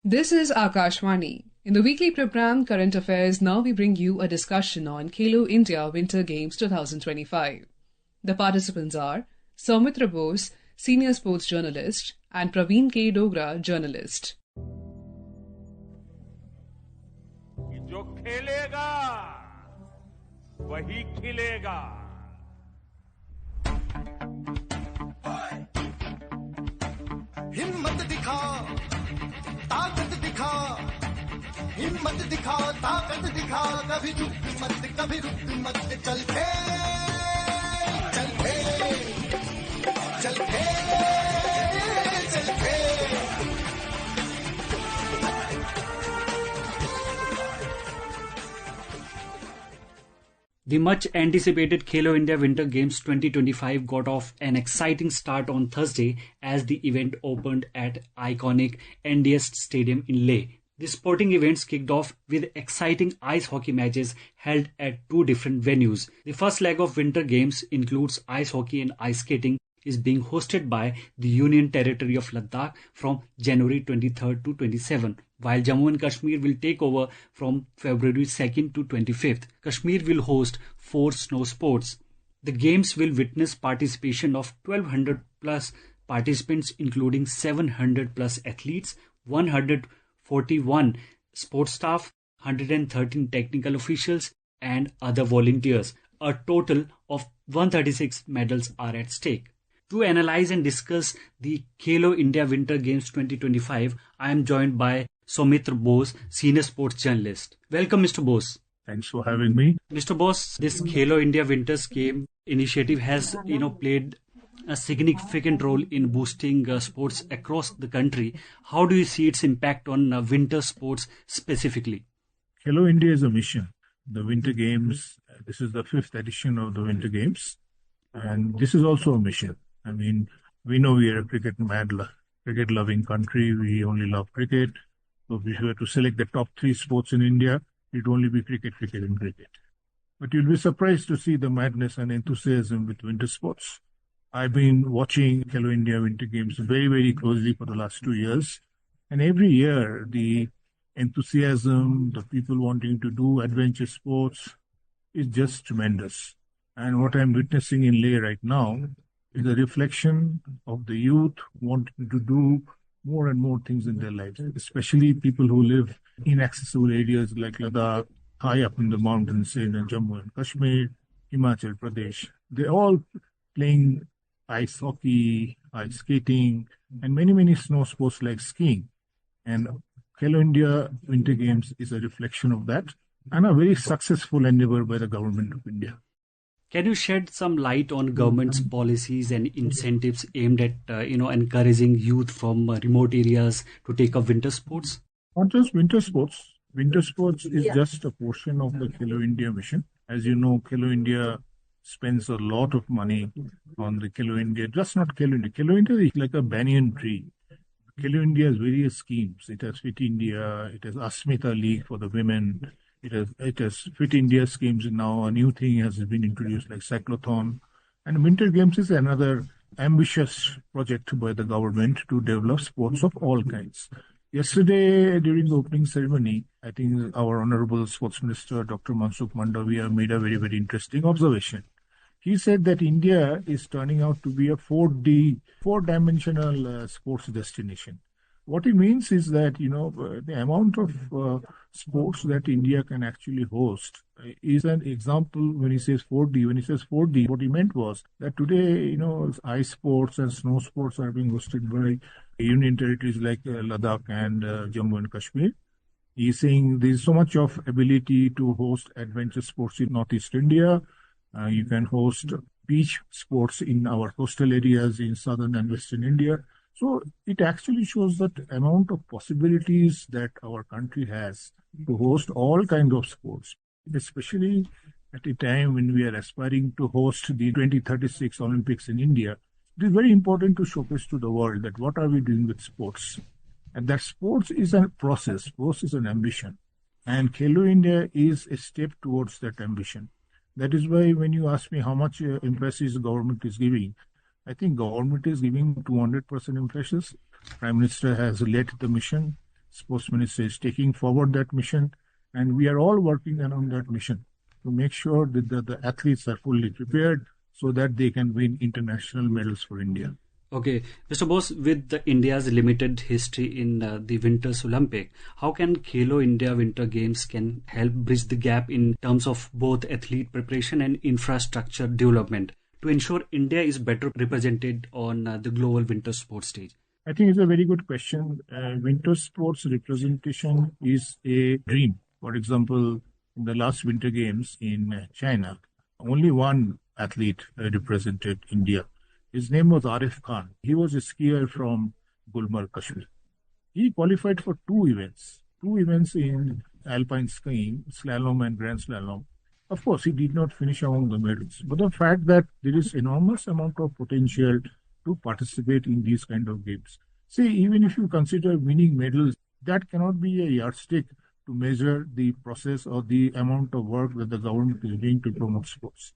This is Akashvani. In the weekly program Current Affairs, now we bring you a discussion on Khelo India Winter Games 2025. The participants are Soumitra Bose, senior sports journalist, and Praveen K. Dogra, journalist. जो खेलेगा वही खिलेगा। हिम्मत दिखा, ताकत दिखा, हिम्मत दिखा, ताकत दिखा, कभी झुक मत, कभी रुक मत, चल खेल, चल खेल, चल खेल, चल खेल। The much-anticipated Khelo India Winter Games 2025 got off an exciting start on Thursday as the event opened at iconic NDS Stadium in Leh. The sporting events kicked off with exciting ice hockey matches held at two different venues. The first leg of Winter Games includes ice hockey and ice skating, is being hosted by the Union Territory of Ladakh from January 23rd to 27th, while Jammu and Kashmir will take over from February 2nd to 25th. Kashmir will host 4 snow sports. The games will witness participation of 1,200 plus participants, including 700 plus athletes, 141 sports staff, 113 technical officials, and other volunteers. A total of 136 medals are at stake. To analyze and discuss the Khelo India Winter Games 2025, I am joined by Soumitra Bose, senior sports journalist. Welcome, Mr. Bose. Thanks for having me. Mr. Bose, this Khelo India Winters Game initiative has, played a significant role in boosting sports across the country. How do you see its impact on winter sports specifically? Khelo India is a mission. The Winter Games, this is the 5th edition of the Winter Games, and this is also a mission. I mean, we know we are a cricket-loving country. We only love cricket. So if we were to select the top 3 sports in India, it would only be cricket, and cricket. But you'll be surprised to see the madness and enthusiasm with winter sports. I've been watching Khelo India Winter Games very, very closely for the last 2 years. And every year, the enthusiasm, the people wanting to do adventure sports is just tremendous. And what I'm witnessing in Leh right now is a reflection of the youth wanting to do more and more things in their lives, especially people who live in inaccessible areas like Ladakh, high up in the mountains in Jammu and Kashmir, Himachal Pradesh. They're all playing ice hockey, ice skating, and many, many snow sports like skiing. And Khelo India Winter Games is a reflection of that and a very successful endeavor by the government of India. Can you shed some light on government's policies and incentives aimed at, encouraging youth from remote areas to take up winter sports? Not just winter sports. Winter sports is just a portion of the Khelo India mission. As you know, Khelo India spends a lot of money on the Khelo India. Just not Khelo India. Khelo India is like a banyan tree. Khelo India has various schemes. It has Fit India. It has Asmita League for the women. It has Fit India schemes now. A new thing has been introduced like cyclothon. And Winter Games is another ambitious project by the government to develop sports of all kinds. Yesterday, during the opening ceremony, I think our Honorable Sports Minister, Dr. Mansukh Mandaviya, made a very, very interesting observation. He said that India is turning out to be a four-dimensional sports destination. What he means is that, the amount of sports that India can actually host is an example when he says 4D. When he says 4D, what he meant was that today, ice sports and snow sports are being hosted by union territories like Ladakh and Jammu and Kashmir. He's saying there's so much of ability to host adventure sports in Northeast India. You can host beach sports in our coastal areas in southern and western India. So it actually shows that amount of possibilities that our country has to host all kinds of sports, especially at a time when we are aspiring to host the 2036 Olympics in India. It is very important to showcase to the world that what are we doing with sports, and that sports is a process, sports is an ambition, and Khelo India is a step towards that ambition. That is why when you ask me how much emphasis the government is giving, I think government is giving 200% emphasis. Prime Minister has led the mission. Sports Minister is taking forward that mission, and we are all working around that mission to make sure that the athletes are fully prepared so that they can win international medals for India. Okay, Mr. Bose, with India's limited history in the Winters Olympic, how can Khelo India Winter Games can help bridge the gap in terms of both athlete preparation and infrastructure development to ensure India is better represented on the global winter sports stage? I think it's a very good question. Winter sports representation is a dream. For example, in the last Winter Games in China, only one athlete represented India. His name was Arif Khan. He was a skier from Gulmarg, Kashmir. He qualified for two events in alpine skiing, slalom and grand slalom. Of course, he did not finish among the medals, but the fact that there is enormous amount of potential to participate in these kind of games. See, even if you consider winning medals, that cannot be a yardstick to measure the process or the amount of work that the government is doing to promote sports.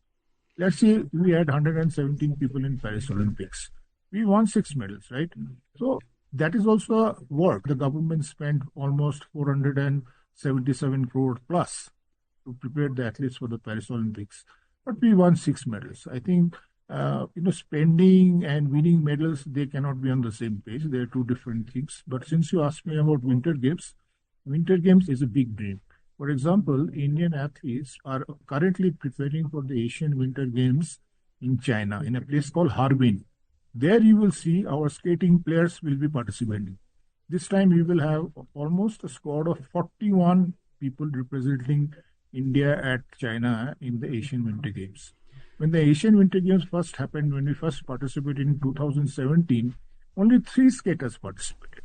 Let's say we had 117 people in Paris Olympics. We won 6 medals, right? So that is also work. The government spent almost 477 crore plus to prepare the athletes for the Paris Olympics. But we won 6 medals. I think, spending and winning medals, they cannot be on the same page. They are two different things. But since you asked me about Winter Games is a big dream. For example, Indian athletes are currently preparing for the Asian Winter Games in China, in a place called Harbin. There you will see our skating players will be participating. This time we will have almost a squad of 41 people representing India at China in the Asian Winter Games. When the Asian Winter Games first happened, when we first participated in 2017, only 3 skaters participated.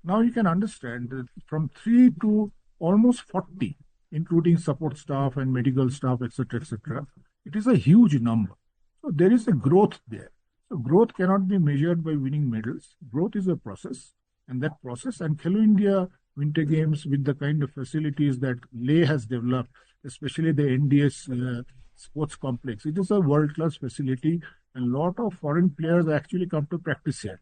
Now you can understand that from 3 to almost 40, including support staff and medical staff, etc., etc. It is a huge number. So there is a growth there. So growth cannot be measured by winning medals. Growth is a process, and that process, and Khelo India Winter Games with the kind of facilities that Leh has developed, especially the NDS sports complex, it is a world-class facility, and a lot of foreign players actually come to practice here.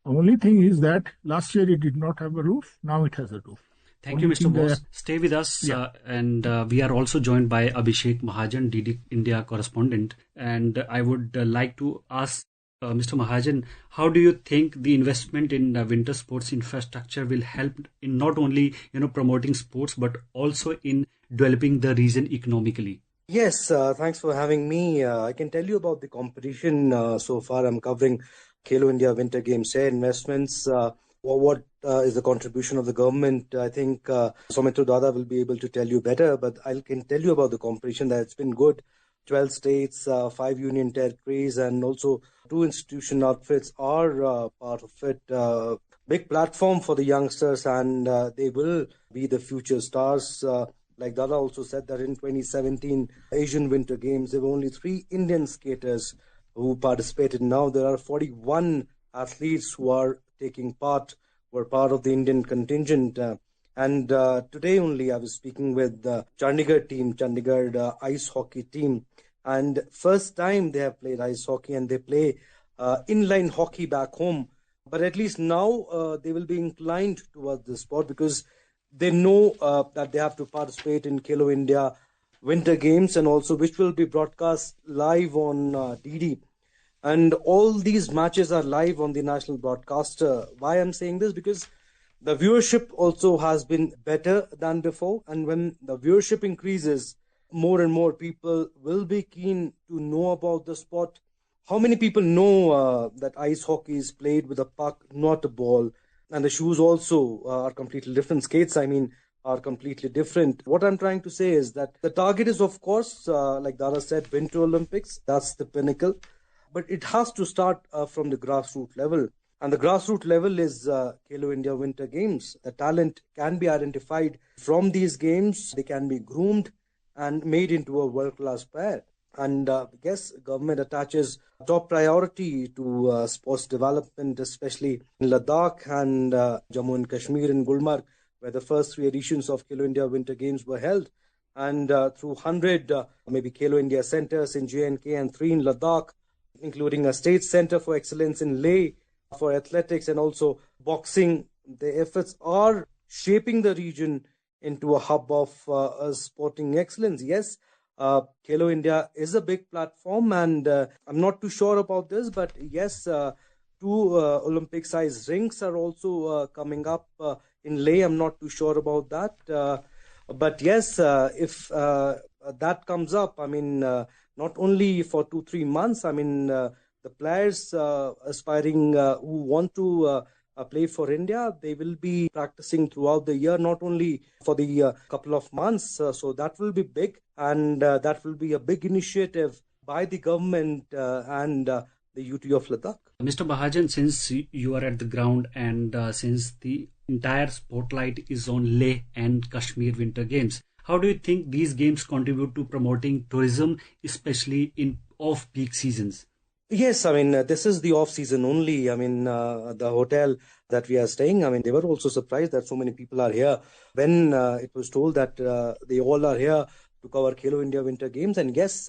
The only thing is that last year it did not have a roof. Now it has a roof. Thank you, Mr. Bose. Stay with us. And we are also joined by Abhishek Mahajan, DD India correspondent. And I would like to ask Mr. Mahajan, how do you think the investment in winter sports infrastructure will help in not only promoting sports, but also in developing the region economically? Yes, thanks for having me. I can tell you about the competition. So far, I'm covering Khelo India Winter Games share investments. What is the contribution of the government? I think Soumitra Dada will be able to tell you better, but I can tell you about the competition that it's been good. 12 states, 5 union territories, and also 2 institution outfits are part of it. Big platform for the youngsters, and they will be the future stars. Like Dada also said that in 2017 Asian Winter Games, there were only 3 Indian skaters who participated. Now there are 41 athletes who are taking part, were part of the Indian contingent. And today only I was speaking with the Chandigarh ice hockey team. And first time they have played ice hockey, and they play inline hockey back home. But at least now they will be inclined towards the sport because they know that they have to participate in Khelo India Winter Games, and also which will be broadcast live on DD. And all these matches are live on the national broadcaster. Why I'm saying this? Because the viewership also has been better than before. And when the viewership increases, more and more people will be keen to know about the sport. How many people know that ice hockey is played with a puck, not a ball? And the shoes also are completely different. Skates, are completely different. What I'm trying to say is that the target is, of course, like Dara said, Winter Olympics. That's the pinnacle. But it has to start from the grassroots level. And the grassroots level is Khelo India Winter Games. The talent can be identified from these games. They can be groomed and made into a world-class pair. And I guess government attaches top priority to sports development, especially in Ladakh and Jammu and Kashmir and Gulmarg, where the first 3 editions of Khelo India Winter Games were held. And through 100 maybe Khelo India centers in J&K and 3 in Ladakh, including a state center for excellence in Leh for athletics and also boxing. The efforts are shaping the region into a hub of sporting excellence. Yes, Khelo India is a big platform, and I'm not too sure about this, but yes, two Olympic-sized rings are also coming up in Leh. I'm not too sure about that, but yes, if that comes up, I mean, not only for 2-3 months. I mean, the players aspiring who want to play for India, they will be practicing throughout the year, not only for the couple of months. So that will be big, and that will be a big initiative by the government and the UT of Ladakh. Mr. Mahajan, since you are at the ground and since the entire spotlight is on Leh and Kashmir Winter Games, how do you think these games contribute to promoting tourism, especially in off-peak seasons? Yes, I mean, this is the off season only. I mean, the hotel that we are staying, I mean, they were also surprised that so many people are here when it was told that they all are here to cover Khelo India Winter Games. And yes,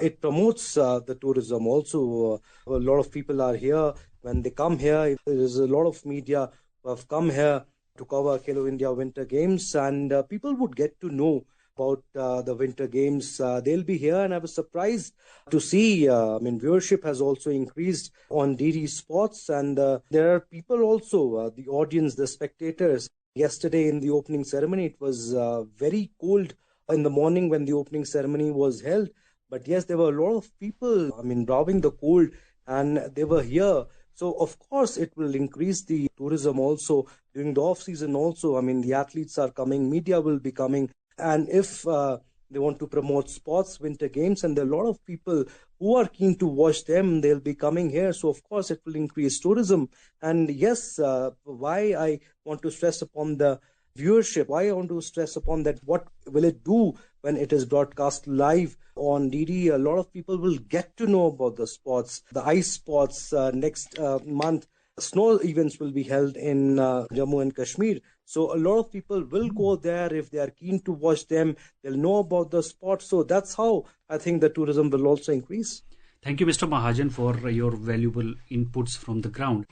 it promotes the tourism also. A lot of people are here. When they come here, there is a lot of media who have come here to cover Khelo India Winter Games, and people would get to know about the Winter Games. They'll be here, and I was surprised to see, I mean, viewership has also increased on DD Sports, and there are people also, the audience, the spectators. Yesterday in the opening ceremony, it was very cold in the morning when the opening ceremony was held. But yes, there were a lot of people, I mean, braving the cold, and they were here. So, of course, it will increase the tourism also during the off season also. I mean, the athletes are coming, media will be coming. And if they want to promote sports, Winter Games, and there are a lot of people who are keen to watch them, they'll be coming here. So, of course, it will increase tourism. And yes, why I want to stress upon the viewership, why I want to stress upon that, what will it do when it is broadcast live on DD? A lot of people will get to know about the sports, the ice sports. Next month, snow events will be held in Jammu and Kashmir. So a lot of people will go there if they are keen to watch them. They'll know about the sport. So that's how I think the tourism will also increase. Thank you, Mr. Mahajan, for your valuable inputs from the ground.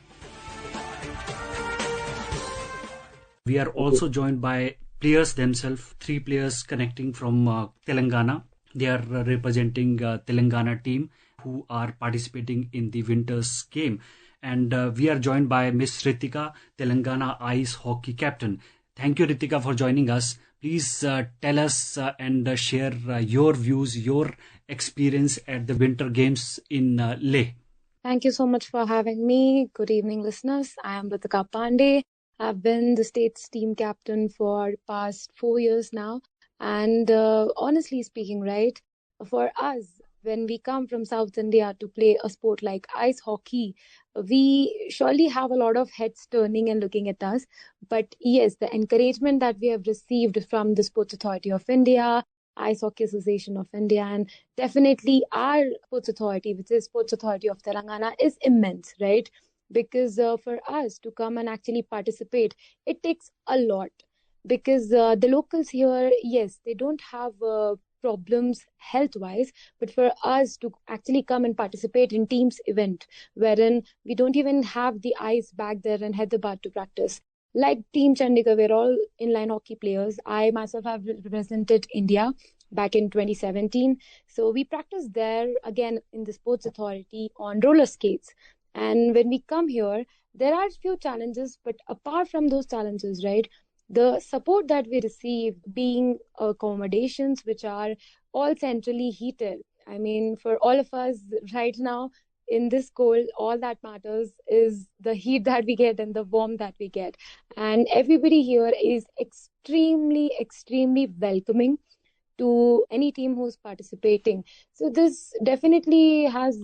We are also joined by players themselves, 3 players connecting from Telangana. They are representing Telangana team who are participating in the Winters game. And we are joined by Miss Ritika, Telangana ice hockey captain. Thank you, Ritika, for joining us. Please tell us and share your views, your experience at the Winter Games in Leh. Thank you so much for having me. Good evening, listeners. I am Ritika Pandey. I've been the state's team captain for past 4 years now. And honestly speaking, right, for us, when we come from South India to play a sport like ice hockey, we surely have a lot of heads turning and looking at us. But yes, the encouragement that we have received from the Sports Authority of India, Ice Hockey Association of India, and definitely our Sports Authority, which is Sports Authority of Telangana, is immense, right? Because for us to come and actually participate, it takes a lot. Because the locals here, yes, they don't have problems health-wise, but for us to actually come and participate in teams event, wherein we don't even have the ice back there in Hyderabad to practice. Like Team Chandigarh, we're all inline hockey players. I myself have represented India back in 2017. So we practiced there again in the Sports Authority on roller skates. And when we come here, there are a few challenges, but apart from those challenges, right, the support that we receive being accommodations which are all centrally heated. I mean, for all of us right now in this cold, all that matters is the heat that we get and the warmth that we get. And everybody here is extremely, extremely welcoming to any team who's participating. So this definitely has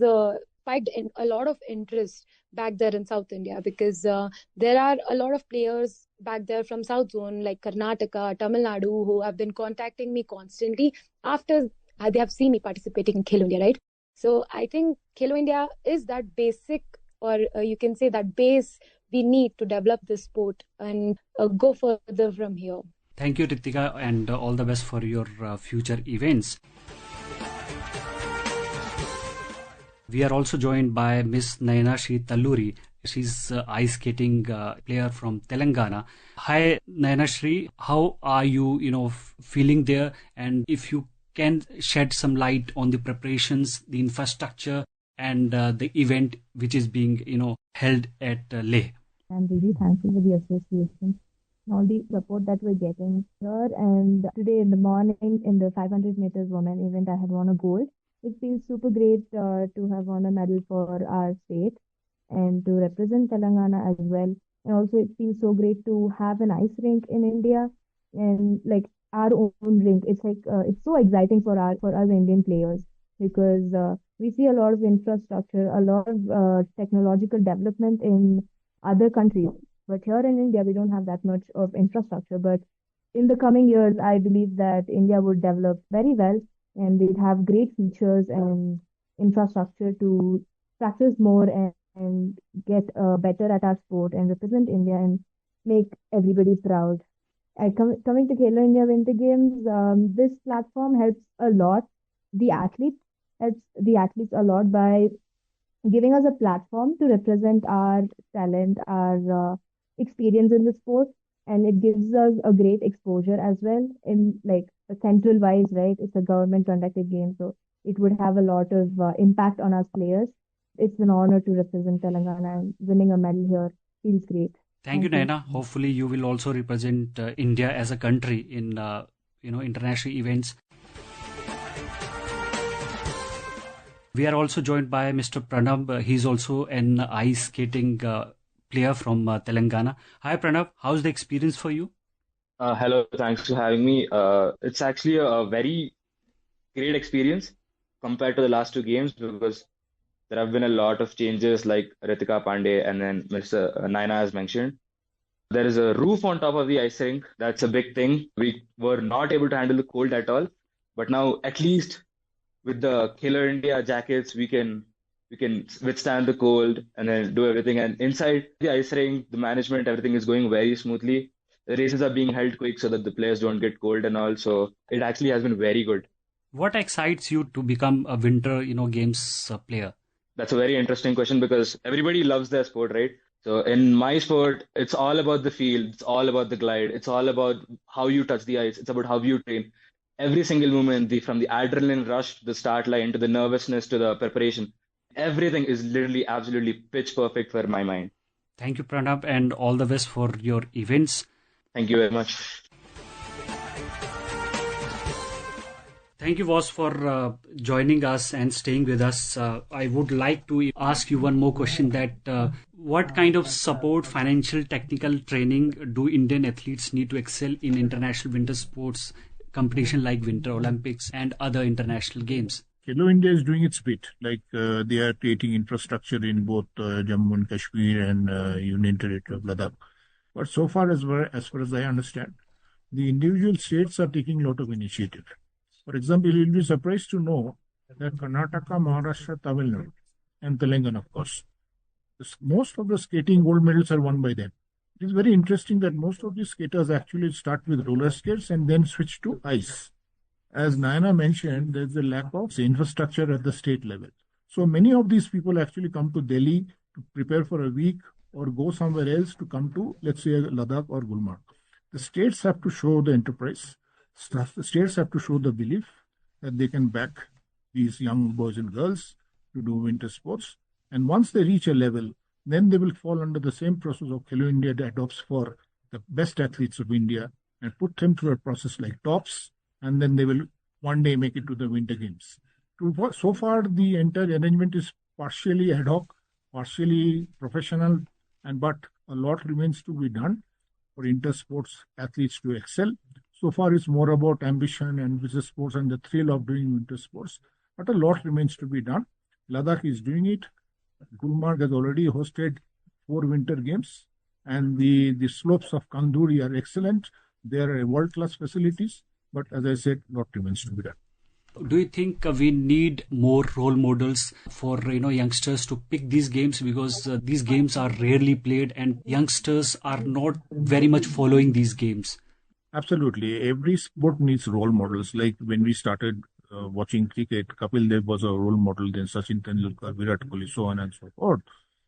spiked in a lot of interest back there in South India, because there are a lot of players back there from South Zone like Karnataka, Tamil Nadu, who have been contacting me constantly after they have seen me participating in Khelo India, right? So I think Khelo India is that basic, or you can say that base we need to develop this sport and go further from here. Thank you, Ritika, and all the best for your future events. We are also joined by Miss Nayanashri Talluri, She's ice skating player from Telangana. Hi, Nayanashri. How are you, feeling there? And if you can shed some light on the preparations, the infrastructure, and the event which is being, held at Leh. I'm really thankful for the association and all the support that we're getting here. And today in the morning in the 500 meters women event, I had won a gold. It feels super great to have won a medal for our state and to represent Telangana as well. And also, it feels so great to have an ice rink in India and like our own rink. It's like it's so exciting for us Indian players because we see a lot of infrastructure, a lot of technological development in other countries. But here in India, we don't have that much of infrastructure. But in the coming years, I believe that India would develop very well and we'd have great features and infrastructure to practice more and get better at our sport and represent India and make everybody proud. Coming to Khelo India Winter Games, this platform helps a lot. The athletes helps the athletes a lot by giving us a platform to represent our talent, our experience in the sport, and it gives us a great exposure as well. In like a central wise, right? It's a government conducted game, so it would have a lot of impact on us players. It's an honor to represent Telangana and winning a medal here feels great. Thank you, Naina. Hopefully, you will also represent India as a country in international events. We are also joined by Mr. Pranab. He's also an ice skating player from Telangana. Hi, Pranab. How's the experience for you? Hello, thanks for having me. It's actually a very great experience compared to the last two games because there have been a lot of changes, like Ritika Pandey and then Mr. Naina has mentioned. There is a roof on top of the ice rink. That's a big thing. We were not able to handle the cold at all, but now at least with the Khelo India jackets, we can withstand the cold and then do everything. And inside the ice rink, the management, everything is going very smoothly. The races are being held quick so that the players don't get cold and all. So it actually has been very good. What excites you to become a winter, games player? That's a very interesting question because everybody loves their sport, right? So in my sport, it's all about the field, it's all about the glide, it's all about how you touch the ice, it's about how you train. Every single moment, from the adrenaline rush to the start line to the nervousness to the preparation, everything is literally absolutely pitch perfect for my mind. Thank you, Pranab, and all the best for your events. Thank you very much. Thank you, Boss, for joining us and staying with us. I would like to ask you one more question that what kind of support, financial, technical training do Indian athletes need to excel in international winter sports competition like Winter Olympics and other international games? Khelo India is doing its bit. They are creating infrastructure in both Jammu and Kashmir and Union Territory of Ladakh. But so far as I understand, the individual states are taking a lot of initiative. For example, you'll be surprised to know that Karnataka, Maharashtra, Tamil Nadu, and Telangana, of course, most of the skating gold medals are won by them. It is very interesting that most of these skaters actually start with roller skates and then switch to ice. As Naina mentioned, there's a lack of infrastructure at the state level. So many of these people actually come to Delhi to prepare for a week or go somewhere else to come to, let's say, Ladakh or Gulmarg. The states have to show the enterprise. The states have to show the belief that they can back these young boys and girls to do winter sports. And once they reach a level, then they will fall under the same process of Khelo India adopts for the best athletes of India and put them through a process like TOPS, and then they will one day make it to the Winter Games. So far, the entire arrangement is partially ad hoc, partially professional, but a lot remains to be done for inter-sports athletes to excel. So far, it's more about ambition and business sports and the thrill of doing winter sports. But a lot remains to be done. Ladakh is doing it. Gulmarg has already hosted 4 winter games. And the slopes of Kanduri are excellent. They are world-class facilities. But as I said, a lot remains to be done. Do you think we need more role models for youngsters to pick these games because these games are rarely played and youngsters are not very much following these games? Absolutely. Every sport needs role models. Like when we started watching cricket, Kapil Dev was a role model, then Sachin Tendulkar, Virat Kohli, so on and so forth.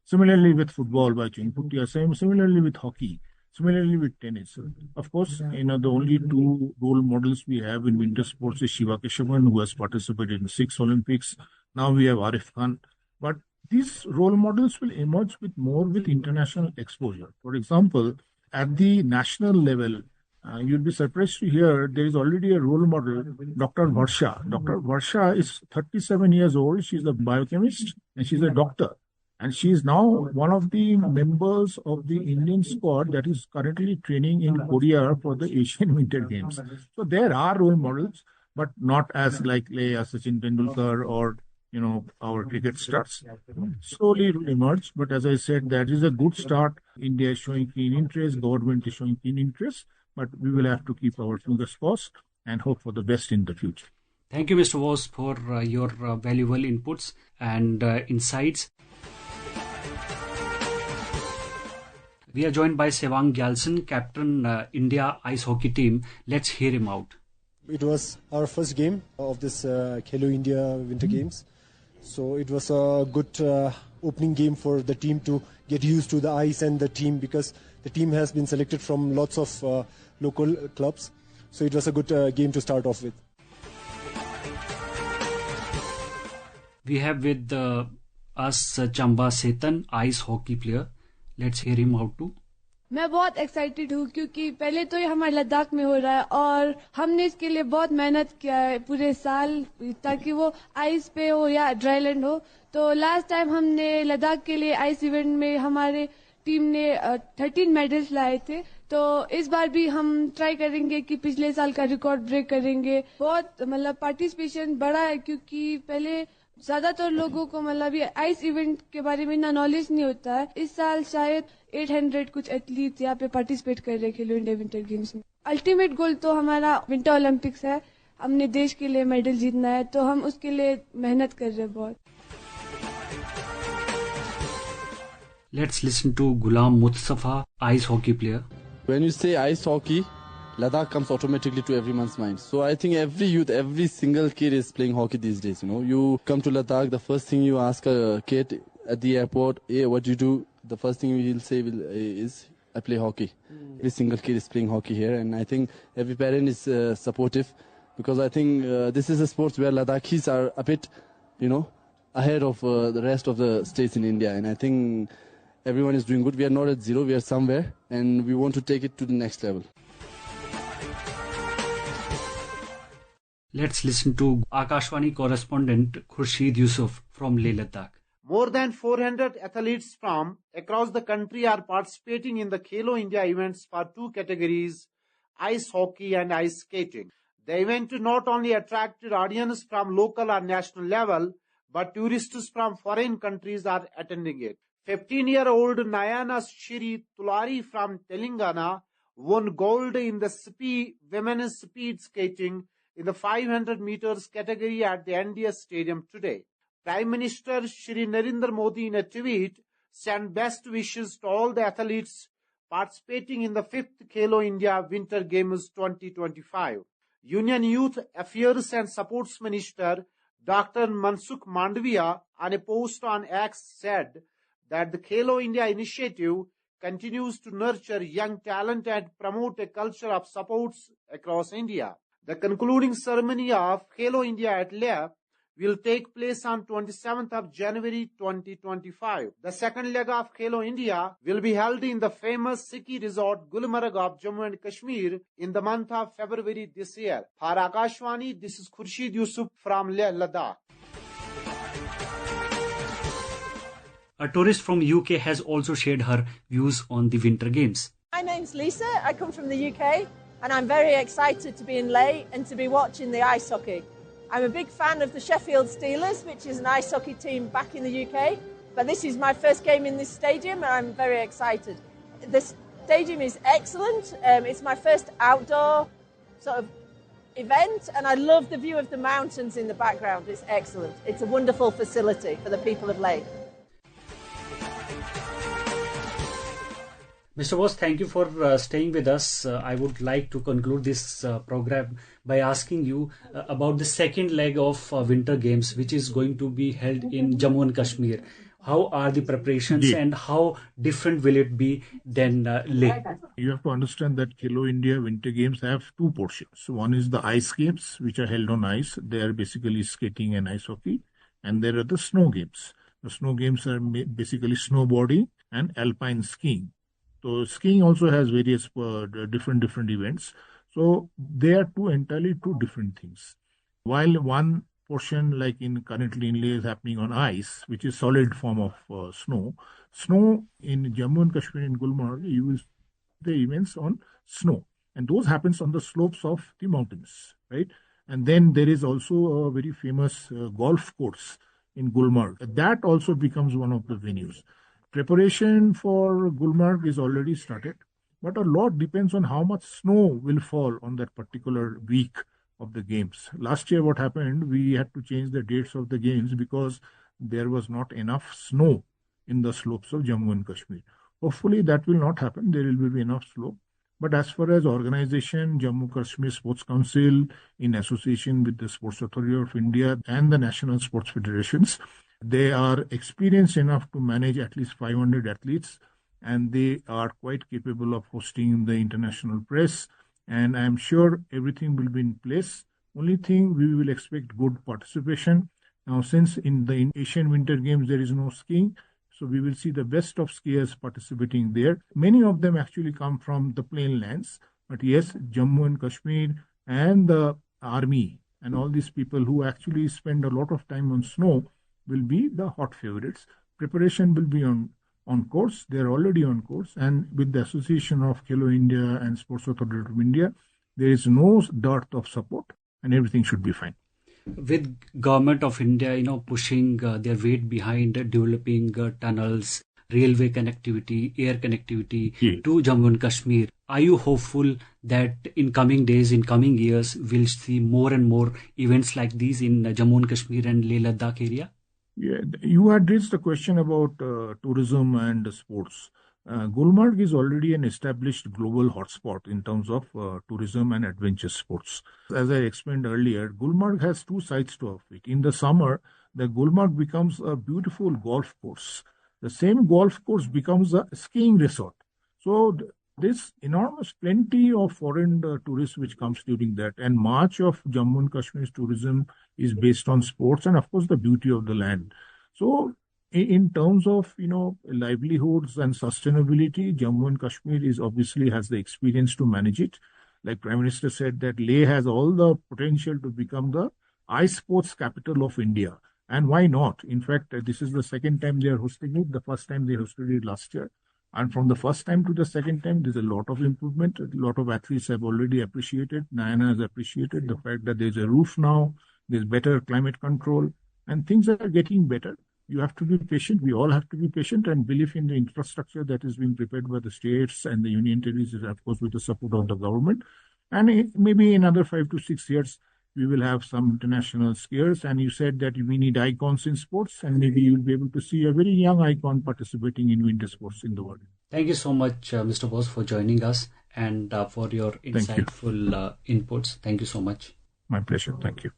Similarly with football by Chingputia, similarly with hockey, similarly with tennis. Of course, the only two role models we have in winter sports is Shiva Keshavan, who has participated in 6 Olympics. Now we have Arif Khan. But these role models will emerge with international exposure. For example, at the national level, you'll be surprised to hear there is already a role model, Dr. Varsha. Dr. Varsha is 37 years old. She's a biochemist and she's a doctor. And she is now one of the members of the Indian squad that is currently training in Korea for the Asian Winter Games. So there are role models, but not as likely as Sachin Tendulkar or our cricket stars. Slowly it will emerge, but as I said, that is a good start. India is showing keen interest, government is showing keen interest, but we will have to keep our fingers crossed and hope for the best in the future. Thank you, Mr. Vos, for your valuable inputs and insights. We are joined by Sevang Gyaltsen, captain India ice hockey team. Let's hear him out. It was our first game of this Khelo India Winter Games. So it was a good opening game for the team to get used to the ice and the team, because the team has been selected from lots of local clubs. So it was a good game to start off with. We have with us Chamba Setan, ice hockey player. Let's hear him out too. मैं बहुत excited हूँ क्योंकि पहले तो ये हमारे लद्दाख में हो रहा है और हमने इसके लिए बहुत मेहनत किया है पूरे साल, ताकि वो आइस पे हो या ड्राई लैंड हो. तो लास्ट टाइम हमने लद्दाख के लिए आइस इवेंट में हमारे टीम ने 13 मेडल्स लाए थे. तो इस बार भी हम ट्राई करेंगे कि पिछले साल का रिकॉर्ड ब्रेक करेंगे. बहुत पार्टिसिपेशन बढ़ा है क्योंकि पहले ज्यादातर लोगों को ये आइस इवेंट के बारे में इतना नॉलेज नहीं होता है. इस साल शायद 800 कुछ एथलीट्स यहाँ पे पार्टिसिपेट कर रहे हैं खेलो इंडिया विंटर गेम्स में. अल्टीमेट गोल तो हमारा विंटर ओलंपिक्स है. हमने देश के लिए मेडल जीतना है, तो हम उसके लिए मेहनत कर रहे हैं बहुत. Let's listen to Ghulam Mustafa, ice hockey player. When you say ice hockey, Ladakh comes automatically to everyone's mind. So I think every youth, every single kid is playing hockey these days. You come to Ladakh, the first thing you ask a kid at the airport, hey, what do you do? The first thing he'll say is, I play hockey. Every single kid is playing hockey here, and I think every parent is supportive, because I think this is a sport where Ladakhis are a bit, ahead of the rest of the states in India, and I think everyone is doing good. We are not at zero, we are somewhere, and we want to take it to the next level. Let's listen to Akashvani correspondent Khurshid Yusuf from Leh Ladakh. More than 400 athletes from across the country are participating in the Khelo India events for two categories, ice hockey and ice skating. The event not only attracted audience from local or national level, but tourists from foreign countries are attending it. 15-year-old Nayana Shri Tulari from Telangana won gold in the women's speed skating in the 500 meters category at the NDS Stadium today. Prime Minister Shri Narendra Modi in a tweet sent best wishes to all the athletes participating in the 5th Khelo India Winter Games 2025. Union Youth Affairs and Sports Minister Dr. Mansukh Mandavia on a post on X said that the Khelo India initiative continues to nurture young talent and promote a culture of sports across India. The concluding ceremony of Khelo India at Leh will take place on 27th of January 2025. The second leg of Khelo India will be held in the famous ski resort Gulmarg of Jammu and Kashmir in the month of February this year. For Akashvani, this is Khurshid Yusuf from Leh, Ladakh. A tourist from UK has also shared her views on the Winter Games. My name's Lisa. I come from the UK, and I'm very excited to be in Leh and to be watching the ice hockey. I'm a big fan of the Sheffield Steelers, which is an ice hockey team back in the UK, but this is my first game in this stadium, and I'm very excited. The stadium is excellent. It's my first outdoor sort of event, and I love the view of the mountains in the background. It's excellent. It's a wonderful facility for the people of Leh. Mr. Vos, thank you for staying with us. I would like to conclude this program by asking you about the second leg of Winter Games, which is going to be held in Jammu and Kashmir. How are the preparations Yeah. and how different will it be than Leh? You have to understand that Khelo India Winter Games have two portions. One is the ice games, which are held on ice. They are basically skating and ice hockey. And there are the snow games. The snow games are basically snowboarding and alpine skiing. So skiing also has various different events. So they are two different things. While one portion, like in currently in Leh, is happening on ice, which is solid form of snow. Snow in Jammu and Kashmir in Gulmarg, you will the events on snow, and those happens on the slopes of the mountains, right? And then there is also a very famous golf course in Gulmarg. That also becomes one of the venues. Preparation for Gulmarg is already started, but a lot depends on how much snow will fall on that particular week of the games. Last year, what happened, we had to change the dates of the games because there was not enough snow in the slopes of Jammu and Kashmir. Hopefully that will not happen. There will be enough slope. But as far as organization, Jammu Kashmir Sports Council, in association with the Sports Authority of India and the National Sports Federations, they are experienced enough to manage at least 500 athletes, and they are quite capable of hosting the international press. And I am sure everything will be in place. Only thing, we will expect good participation. Now, since in the Asian Winter Games there is no skiing, so we will see the best of skiers participating there. Many of them actually come from the plain lands. But yes, Jammu and Kashmir and the army and all these people who actually spend a lot of time on snow will be the hot favorites. Preparation will be on course. They are already on course. And with the association of Khelo India and Sports Authority of India, there is no dearth of support and everything should be fine. With government of India, pushing their weight behind developing tunnels, railway connectivity, air connectivity to Jammu and Kashmir, are you hopeful that in coming days, in coming years, we'll see more and more events like these in Jammu and Kashmir and Leh Ladakh area? Yeah, you had raised the question about tourism and sports. Gulmarg is already an established global hotspot in terms of tourism and adventure sports. As I explained earlier, Gulmarg has two sides to it. In the summer, the Gulmarg becomes a beautiful golf course. The same golf course becomes a skiing resort. So there's enormous plenty of foreign tourists which comes during that. And much of Jammu and Kashmir's tourism is based on sports and, of course, the beauty of the land. So in terms of livelihoods and sustainability, Jammu and Kashmir is obviously has the experience to manage it. Like Prime Minister said, that Leh has all the potential to become the ice sports capital of India. And why not? In fact, this is the second time they are hosting it. The first time they hosted it last year. And from the first time to the second time, there's a lot of improvement. A lot of athletes have already appreciated. Nayana has appreciated the fact that there's a roof now, there's better climate control, and things are getting better. You have to be patient. We all have to be patient and believe in the infrastructure that is being prepared by the states and the union territories, of course, with the support of the government. And maybe in another 5 to 6 years, we will have some international skiers. And you said that we need icons in sports, and maybe you'll be able to see a very young icon participating in winter sports in the world. Thank you so much, Mr. Bose, for joining us and for your insightful inputs. Thank you so much. My pleasure. Thank you.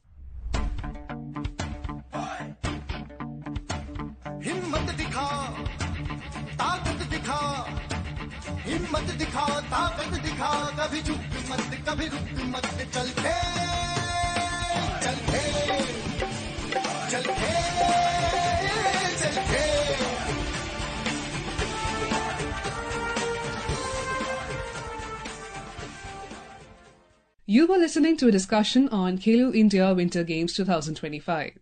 हिम्मत दिखा ताकत दिखा हिम्मत दिखा ताकत दिखा कभी झुक मत कभी रुक मत चल खेल चल खेल चल खेल चल खेल You were listening to a discussion on Khelo India Winter Games 2025.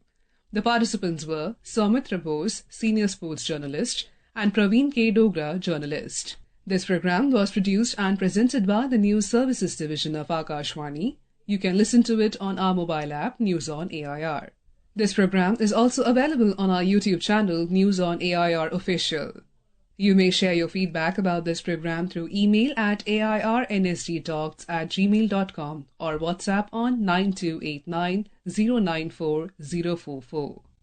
The participants were Soumitra Bose, Senior Sports Journalist, and Praveen K. Dogra, Journalist. This program was produced and presented by the News Services Division of Akashvani. You can listen to it on our mobile app, News on AIR. This program is also available on our YouTube channel, News on AIR Official. You may share your feedback about this program through email at airnsgtalks@gmail.com or WhatsApp on 9289 094 044.